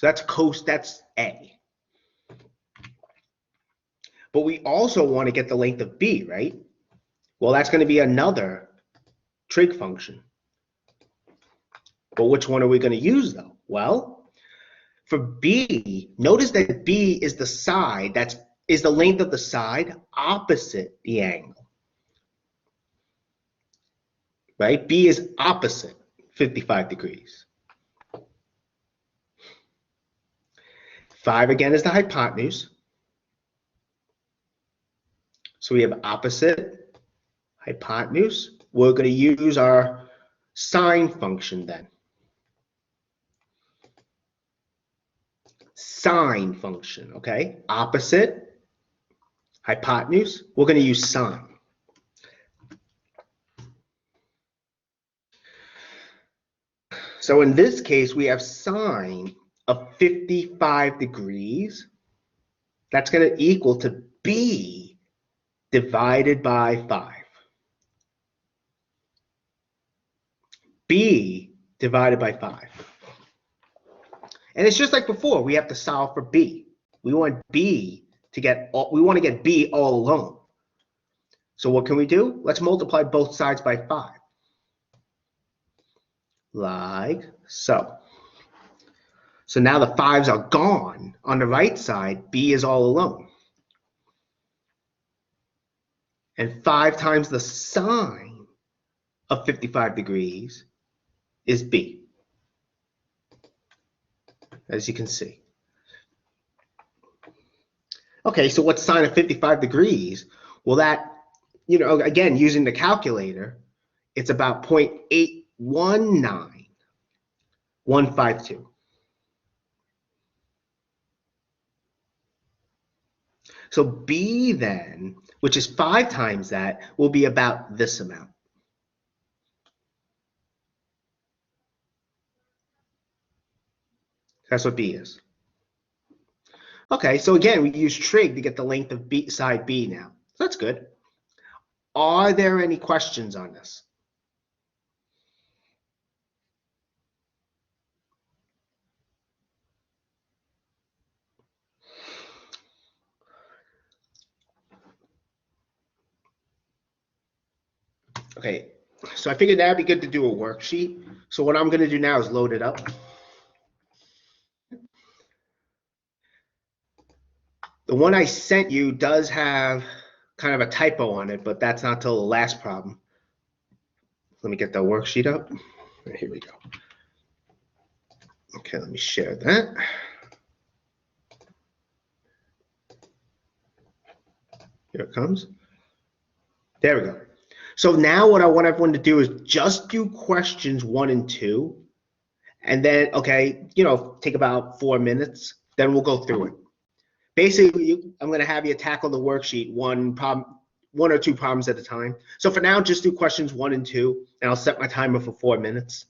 So that's A. But we also want to get the length of B, right? Well, that's going to be another trig function. But which one are we going to use though? Well, for B, notice that B is the side, is the length of the side opposite the angle. Right? B is opposite 55 degrees. 5 again is the hypotenuse. So we have opposite hypotenuse. We're going to use our sine function then. Sine function, okay? Opposite hypotenuse, we're going to use sine. So in this case, we have sine of 55 degrees. That's going to equal to B divided by 5. B divided by 5. And it's just like before, we have to solve for B. We want B to get, we want to get B all alone. So what can we do? Let's multiply both sides by 5. Like so. So now the 5s are gone. On the right side, B is all alone. And 5 times the sine of 55 degrees is B, as you can see. Okay, so what's sine of 55 degrees? Well, that, you know, again, using the calculator, it's about 0.819152. So B then, which is 5 times that, will be about this amount. That's what B is. Okay, so again, we use trig to get the length of B, side B now. So that's good. Are there any questions on this? Okay, so I figured that'd be good to do a worksheet. So what I'm going to do now is load it up. The one I sent you does have kind of a typo on it, but that's not till the last problem. Let me get the worksheet up. Here we go. Okay, let me share that. Here it comes. There we go. So now what I want everyone to do is just do questions 1 and 2. And then, okay, you know, take about 4 minutes. Then we'll go through it. Basically, I'm going to have you tackle the worksheet one or two problems at a time. So for now, just do questions 1 and 2, and I'll set my timer for 4 minutes.